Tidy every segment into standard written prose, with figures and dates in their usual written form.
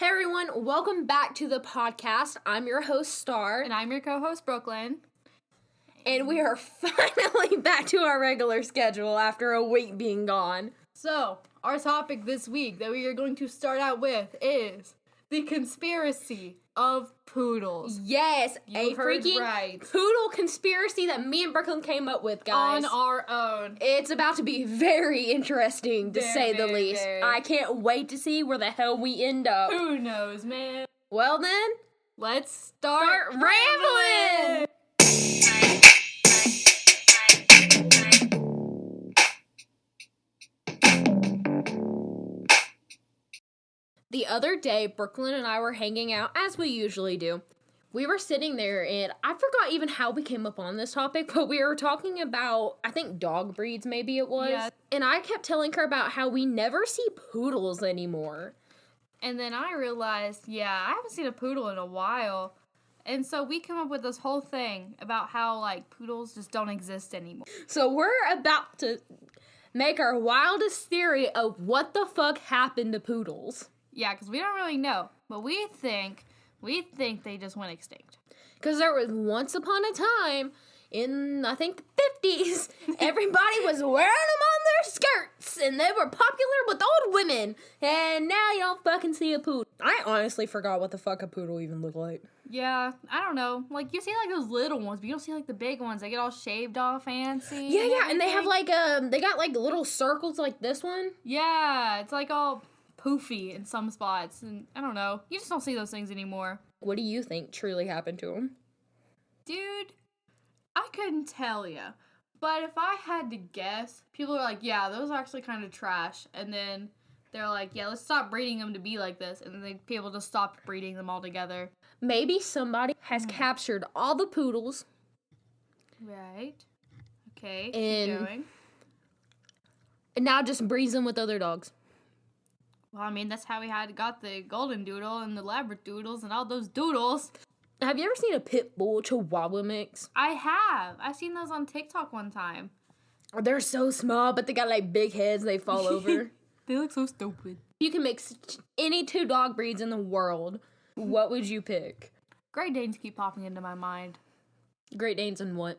Hey everyone, welcome back to the podcast. I'm your host, Star. And I'm your co-host, Brooklyn. And we are finally back to our regular schedule after a week being gone. So, our topic this week that we are going to start out with is the conspiracy of poodles. Yes, You heard freaking right. poodle conspiracy that me and Brooklyn came up with, guys. On our own. It's about to be very interesting, to say the least. Very. I can't wait to see where the hell we end up. Who knows, man? Well then, Let's start rambling! The other day, Brooklyn and I were hanging out, as we usually do. We were sitting there, and I forgot even how we came up on this topic, but we were talking about, I think, dog breeds, maybe it was. Yeah. And I kept telling her about how we never see poodles anymore. And then I realized, I haven't seen a poodle in a while. And so we came up with this whole thing about how, poodles just don't exist anymore. So we're about to make our wildest theory of what the fuck happened to poodles. Yeah, because we don't really know. But we think they just went extinct. Because there was once upon a time, in, I think, the 50s, everybody was wearing them on their skirts, and they were popular with old women, and now you don't fucking see a poodle. I honestly forgot what the fuck a poodle even looked like. Yeah, I don't know. You see, those little ones, but you don't see, the big ones. They get all shaved off fancy. Yeah, and they have, they got, little circles like this one. Yeah, it's, all poofy in some spots, and I don't know. You just don't see those things anymore. What do you think truly happened to them? Dude, I couldn't tell you. But if I had to guess, people are like, yeah, those are actually kind of trash. And then they're like, yeah, let's stop breeding them to be like this. And then people just stopped breeding them altogether. Maybe somebody has captured all the poodles. Right. Okay, And keep going. And now just breeds them with other dogs. Well, I mean, that's how we got the golden doodle and the labradoodles and all those doodles. Have you ever seen a pit bull chihuahua mix? I have. I've seen those on TikTok one time. They're so small, but they got big heads. They fall over. They look so stupid. You can mix any two dog breeds in the world. What would you pick? Great Danes keep popping into my mind. Great Danes and what?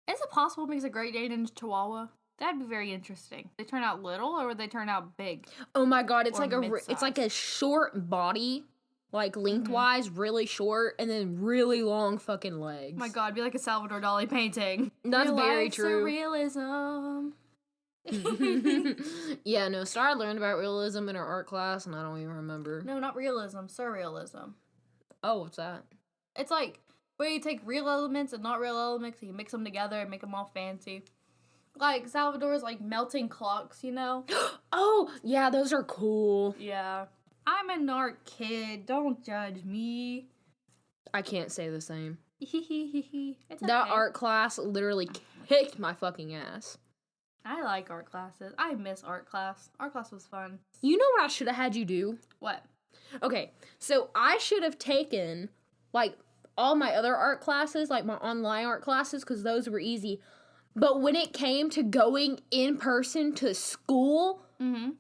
Is it possible to mix a Great Dane and a Chihuahua? That'd be very interesting. They turn out little, or would they turn out big? Oh my god, it's Or it's like a short body, lengthwise, really short, and then really long fucking legs. Oh my god, it'd be like a Salvador Dali painting. That's Real very life's true. Surrealism. Yeah, no, Star learned about realism in her art class, and I don't even remember. No, not realism. Surrealism. Oh, what's that? It's where you take real elements and not real elements, and you mix them together and make them all fancy. Salvador's, melting clocks, you know? Oh, yeah, those are cool. Yeah. I'm an art kid. Don't judge me. I can't say the same. It's okay. That art class literally kicked my fucking ass. I like art classes. I miss art class. Art class was fun. You know what I should have had you do? What? Okay, so I should have taken, all my other art classes, my online art classes, because those were easy. But when it came to going in person to school,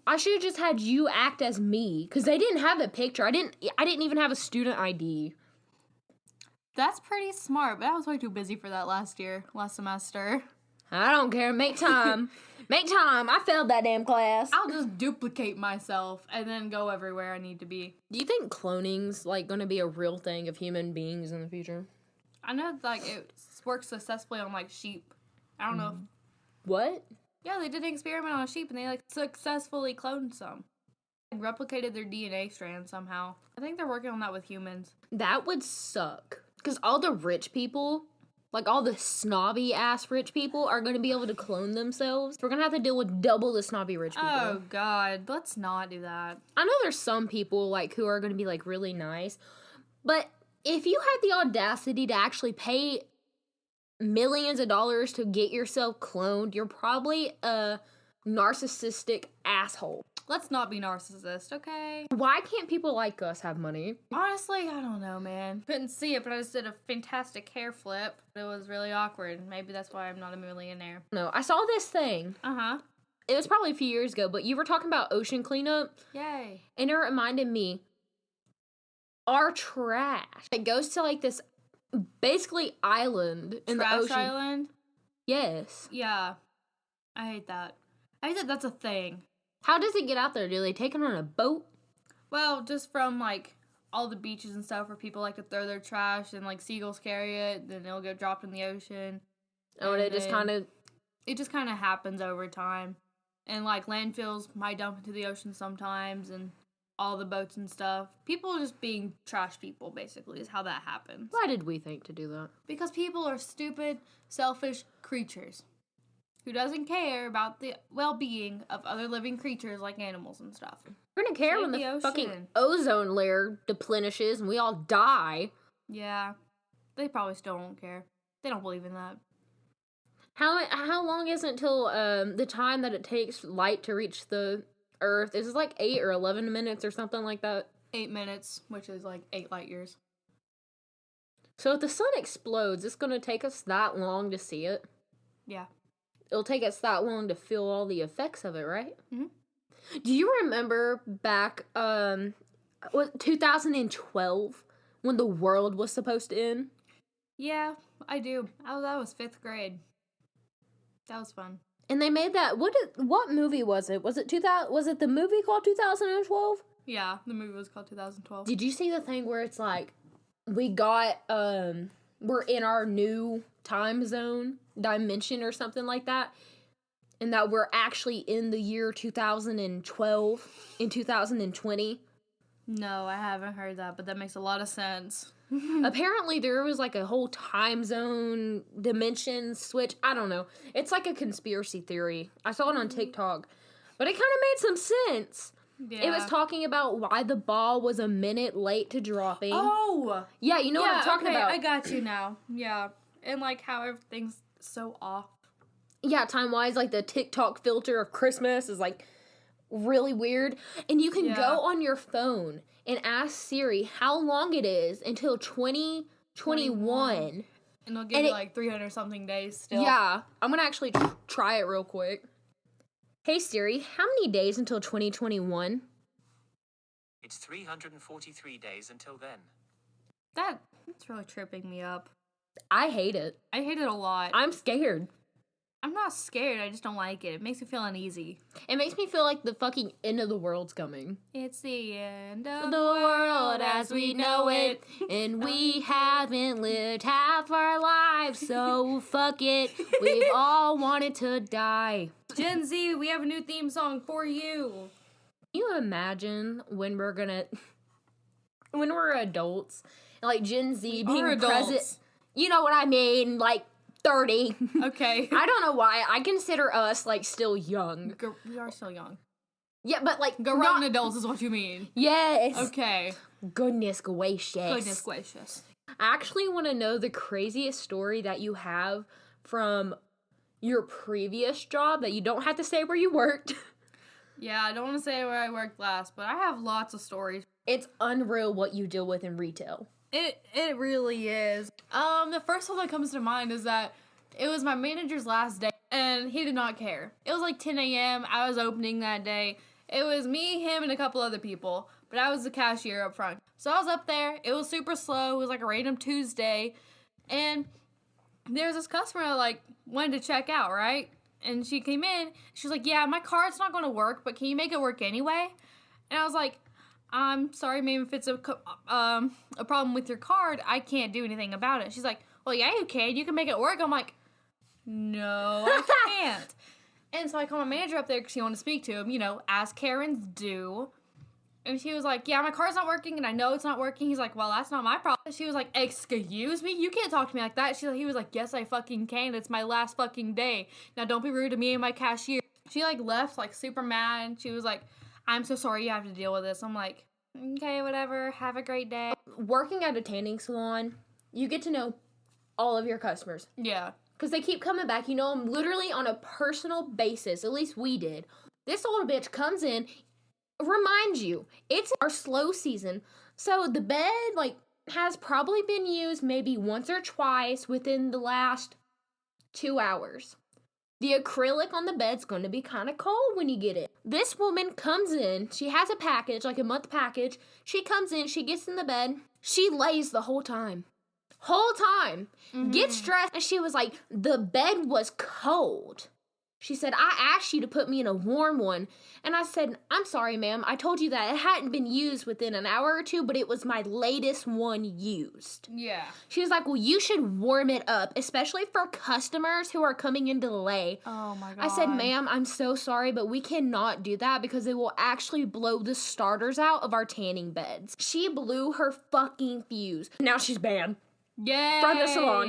I should have just had you act as me, because they didn't have a picture. I didn't even have a student ID. That's pretty smart, but I was way too busy for that last semester. I don't care. Make time. Make time. I failed that damn class. I'll just duplicate myself and then go everywhere I need to be. Do you think cloning's, going to be a real thing of human beings in the future? I know, it works successfully on, sheep. I don't know if... What? Yeah, they did an experiment on a sheep, and they, successfully cloned some. Replicated their DNA strand somehow. I think they're working on that with humans. That would suck. Because all the rich people, all the snobby-ass rich people, are going to be able to clone themselves. We're going to have to deal with double the snobby rich people. Oh, God. Let's not do that. I know there's some people, who are going to be, really nice. But if you had the audacity to actually pay millions of dollars to get yourself cloned, you're probably a narcissistic asshole. Let's not be narcissist, okay? Why can't people like us have money? Honestly, I don't know, man. Couldn't see it, but I just did a fantastic hair flip. It was really awkward. Maybe that's why I'm not a millionaire. No, I saw this thing. Uh-huh. it was probably a few years ago, but you were talking about ocean cleanup, Yay. and it reminded me, our trash, it goes to like this basically island in the Trash ocean. island? Yes. Yeah. I hate that. I hate that that's a thing. How does it get out there? Do they take it on a boat? Well, just from, like, all the beaches and stuff where people like to throw their trash and, like, seagulls carry it, then it'll get dropped in the ocean. Oh, and it just kind of... It just kind of happens over time. And, like, landfills might dump into the ocean sometimes, and all the boats and stuff. People just being trash people, basically, is how that happens. Why did we think to do that? Because people are stupid, selfish creatures who doesn't care about the well-being of other living creatures like animals and stuff. We're gonna care when the fucking ozone layer deplenishes and we all die. Yeah. They probably still don't care. They don't believe in that. How long is it until the time that it takes light to reach the Earth? Is it like 8 or 11 minutes or something like that? 8 minutes, which is like 8 light years. So if the sun explodes, it's gonna take us that long to see it? Yeah. It'll take us that long to feel all the effects of it, right? Mm-hmm. Do you remember back 2012 when the world was supposed to end? Yeah, I do. That was 5th grade. That was fun. And they made that. What movie was it? Was it the movie called 2012? Yeah, the movie was called 2012. Did you see the thing where it's like we're in our new time zone dimension or something like that, and that we're actually in the year 2012 in 2020? No, I haven't heard that, but that makes a lot of sense. Apparently there was like a whole time zone dimension switch. I don't know. It's like a conspiracy theory. I saw it on TikTok, but it kind of made some sense. Yeah. It was talking about why the ball was a minute late to dropping. Oh! Yeah, you know what I'm talking about. I got you now. Yeah. And like how everything's so off. Yeah, time-wise, like the TikTok filter of Christmas is like really weird. And you can go on your phone and ask Siri how long it is until 2021. And they'll give you like 300 something days still. Yeah, I'm gonna actually try it real quick. Hey Siri, how many days until 2021? It's 343 days until then. That's really tripping me up. I hate it. I hate it a lot. I'm scared. I'm not scared, I just don't like it. It makes me feel uneasy. It makes me feel like the fucking end of the world's coming. It's the end of The world as we know it, and we haven't lived half our lives, so fuck it. We've all wanted to die. Gen Z, we have a new theme song for you. Can you imagine when we're adults, and like Gen Z being present? You know what I mean, like 30. Okay. I don't know why. I consider us, like, still young. We are still young. Yeah, but, like, grown adults is what you mean. Yes. Okay. Goodness gracious. Goodness gracious. I actually want to know the craziest story that you have from your previous job that you don't have to say where you worked. Yeah, I don't want to say where I worked last, but I have lots of stories. It's unreal what you deal with in retail. It really is. The first one that comes to mind is that it was my manager's last day, and he did not care. It was like 10 a.m. I was opening that day. It was me, him, and a couple other people, but I was the cashier up front. So I was up there. It was super slow. It was like a random Tuesday, and there was this customer that like wanted to check out, right? And she came in. She was like, "Yeah, my card's not going to work, but can you make it work anyway?" And I was like, "I'm sorry, ma'am, if it's a problem with your card, I can't do anything about it." She's like, "Well, yeah, you can. You can make it work." I'm like, "No, I can't." And so I called my manager up there because she wanted to speak to him, you know, as Karens do. And she was like, "Yeah, my card's not working, and I know it's not working." He's like, "Well, that's not my problem." She was like, "Excuse me? You can't talk to me like that." He was like, "Yes, I fucking can. It's my last fucking day. Now don't be rude to me and my cashier." She like left like super mad. She was like, "I'm so sorry you have to deal with this." I'm like, "Okay, whatever. Have a great day." Working at a tanning salon, you get to know all of your customers. Yeah. Because they keep coming back. You know them literally on a personal basis. At least we did. This little bitch comes in, reminds you, it's our slow season. So the bed, like, has probably been used maybe once or twice within the last 2 hours. The acrylic on the bed's going to be kind of cold when you get it. This woman comes in. She has a package, like a month package. She comes in. She gets in the bed. She lays the whole time. Gets dressed. And she was like, the bed was cold. She said, I asked you to put me in a warm one. And I said, I'm sorry, ma'am. I told you that it hadn't been used within an hour or two, but it was my latest one used. Yeah. She was like, well, you should warm it up, especially for customers who are coming in to lay. Oh, my God. I said, ma'am, I'm so sorry, but we cannot do that because it will actually blow the starters out of our tanning beds. She blew her fucking fuse. Now she's banned. Yay! From the salon.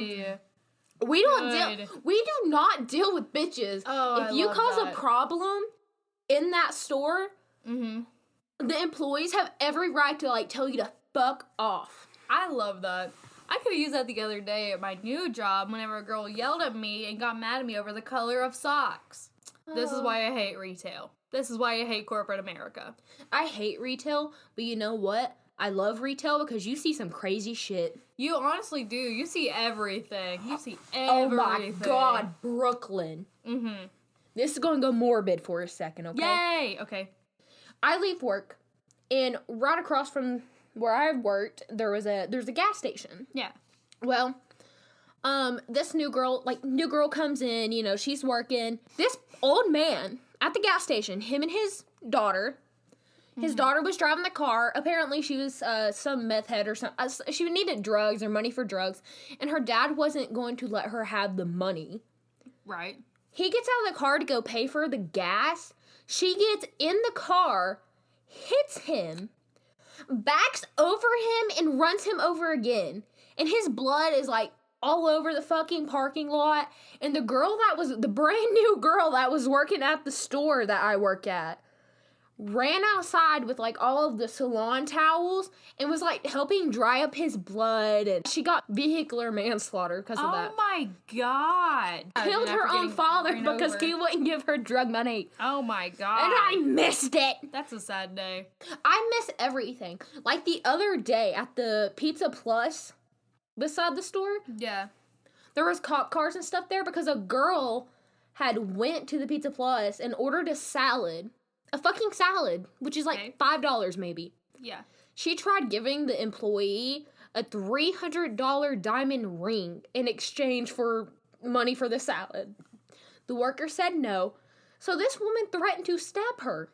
We do not deal with bitches. Oh, if you cause a problem in that store, Mm-hmm. the employees have every right to, like, tell you to fuck off. I love that. I could have used that the other day at my new job whenever a girl yelled at me and got mad at me over the color of socks. This is why I hate retail. This is why I hate corporate America. I hate retail, but you know what? I love retail because you see some crazy shit. You honestly do. You see everything. You see Oh everything. my God, Brooklyn. Mm-hmm. This is going to go morbid for a second, okay? Yay! Okay. I leave work, and right across from where I worked, there's a gas station. Yeah. Well, this new girl comes in, you know, she's working. This old man at the gas station, him and his daughter. His daughter was driving the car. Apparently, she was some meth head or something. She needed drugs or money for drugs, and her dad wasn't going to let her have the money. Right. He gets out of the car to go pay for the gas. She gets in the car, hits him, backs over him, and runs him over again. And his blood is like all over the fucking parking lot. And the brand new girl that was working at the store that I work at, ran outside with, like, all of the salon towels and was, like, helping dry up his blood. And she got vehicular manslaughter because of that. Oh my God. Killed her own father because he wouldn't give her drug money. Oh my God. And I missed it. That's a sad day. I miss everything. Like the other day at the Pizza Plus beside the store, Yeah. there was cop cars and stuff there because a girl had went to the Pizza Plus and ordered a salad. A fucking salad, which is like $5 maybe. Yeah. She tried giving the employee a $300 diamond ring in exchange for money for the salad. The worker said no, so this woman threatened to stab her.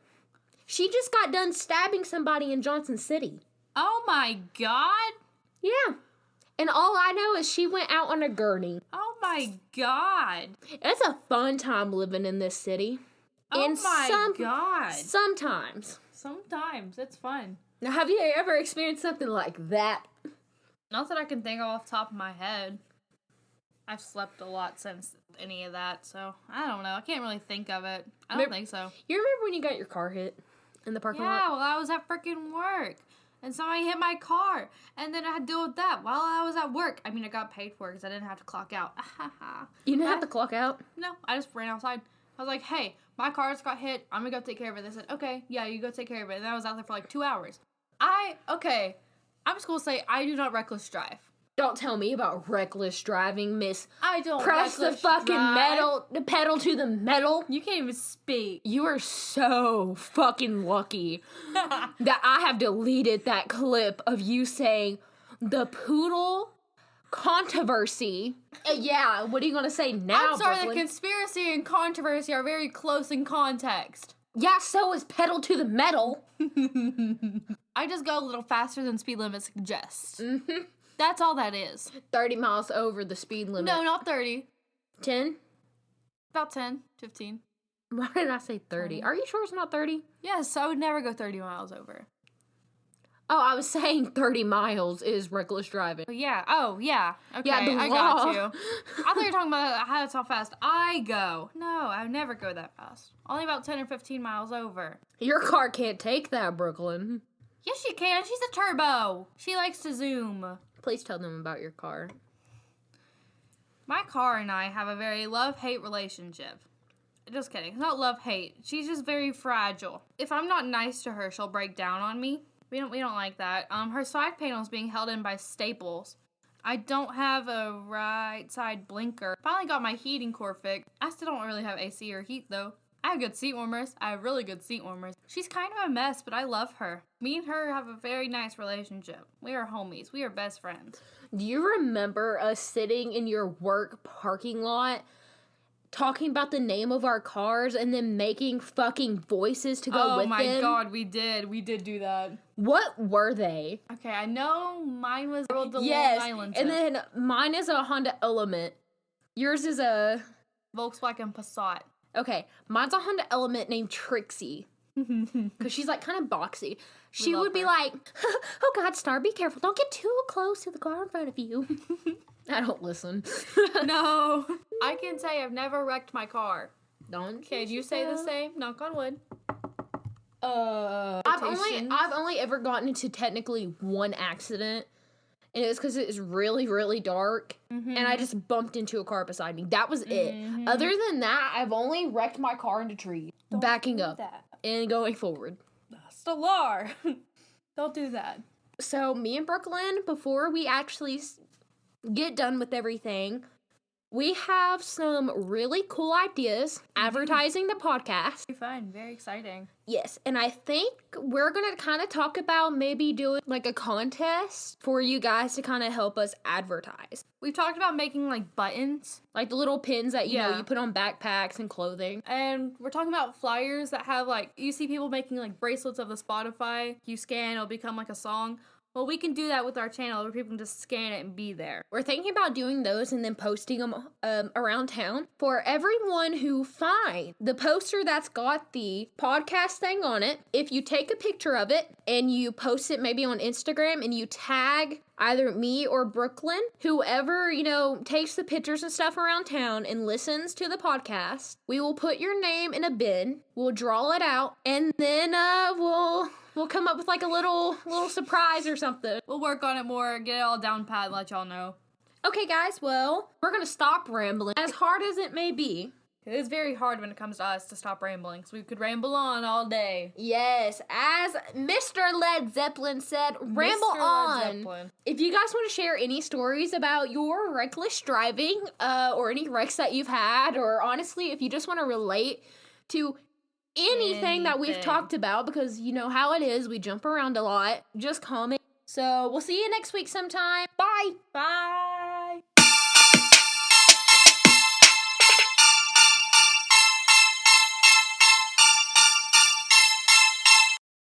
She just got done stabbing somebody in Johnson City. Oh my God. Yeah. And all I know is she went out on a gurney. Oh my God. It's a fun time living in this city. Oh And my God. Sometimes. Sometimes. It's fun. Now, have you ever experienced something like that? Not that I can think of off the top of my head. I've slept a lot since any of that, so I don't know. I can't really think of it. I don't think so. You remember when you got your car hit in the parking lot? Yeah, well, I was at freaking work. And somebody hit my car. And then I had to deal with that while I was at work. I mean, I got paid for it because I didn't have to clock out. You didn't have to clock out? No, I just ran outside. I was like, hey, my car just got hit. I'm going to go take care of it. They said, okay, yeah, you go take care of it. And I was out there for like 2 hours. I'm just going to say I do not reckless drive. Don't tell me about reckless driving, miss. I don't Press the fucking the pedal to the metal. You can't even speak. You are so fucking lucky that I have deleted that clip of you saying the poodle controversy. Yeah, what are you going to say now, I'm sorry, Brooklyn? the conspiracy and controversy are very close in context. Yeah, so is pedal to the metal. I just go a little faster than speed limit suggests. Mm-hmm. That's all that is. 30 miles over the speed limit. No, not 30. 10? About 10, 15. Why did I say 30? Are you sure it's not 30? Yes, I would never go 30 miles over. Oh, I was saying 30 miles is reckless driving. Yeah. Oh, yeah. Okay, Yeah, the I law. got you. I thought you were talking about how fast I go. No, I would never go that fast. Only about 10 or 15 miles over. Your car can't take that, Brooklyn. Yes, she can. She's a turbo. She likes to zoom. Please tell them about your car. My car and I have a very love-hate relationship. Just kidding. It's not love-hate. She's just very fragile. If I'm not nice to her, she'll break down on me. We don't like that. Her side panel is being held in by staples. I don't have a right side blinker. Finally got my heating core fixed. I still don't really have AC or heat though. I have good seat warmers. I have really good seat warmers. She's kind of a mess, but I love her. Me and her have a very nice relationship. We are homies. We are best friends. Do you remember us sitting in your work parking lot talking about the name of our cars and then making fucking voices to go with them? Oh my god, we did. We did do that. What were they? Okay, I know mine was the Long Island and tip. then mine is a Honda Element. Yours is a... Volkswagen Passat. Okay, mine's a Honda Element named Trixie. Because she's like kind of boxy. She would be like, oh God, Star, be careful. Don't get too close to the car in front of you. I don't listen. No. I can say I've never wrecked my car. Don't. Okay, do you say the same? Knock on wood. I've only ever gotten into technically one accident. And it was because it was really, really dark. And I just bumped into a car beside me. That was it. Other than that, I've only wrecked my car into trees. Backing up and going forward. Stellar. Don't do that. So me and Brooklyn, before we actually get done with everything, we have some really cool ideas advertising the podcast. Very fun. Very exciting. Yes, and I think we're going to kind of talk about maybe doing like a contest for you guys to kind of help us advertise. We've talked about making like buttons. Like the little pins that, you know, you put on backpacks and clothing. And we're talking about flyers that have like, you see people making like bracelets of the Spotify. You scan, it'll become like a song. Well, we can do that with our channel where people can just scan it and be there. We're thinking about doing those and then posting them around town for everyone who finds the poster that's got the podcast thing on it. If you take a picture of it and you post it maybe on Instagram and you tag either me or Brooklyn, whoever, you know, takes the pictures and stuff around town and listens to the podcast, we will put your name in a bin, we'll draw it out, and then we'll come up with like a little surprise or something. We'll work on it more, get it all down pat, and let y'all know. Okay, guys, well, we're gonna stop rambling, as hard as it may be. It is very hard when it comes to us to stop rambling, so we could ramble on all day. Yes, as Mr. Led Zeppelin said, ramble on. Led Zeppelin. If you guys want to share any stories about your reckless driving, or any wrecks that you've had, or honestly, if you just want to relate to anything that we've talked about, because you know how it is, we jump around a lot, just comment. So we'll see you next week sometime. Bye. Bye.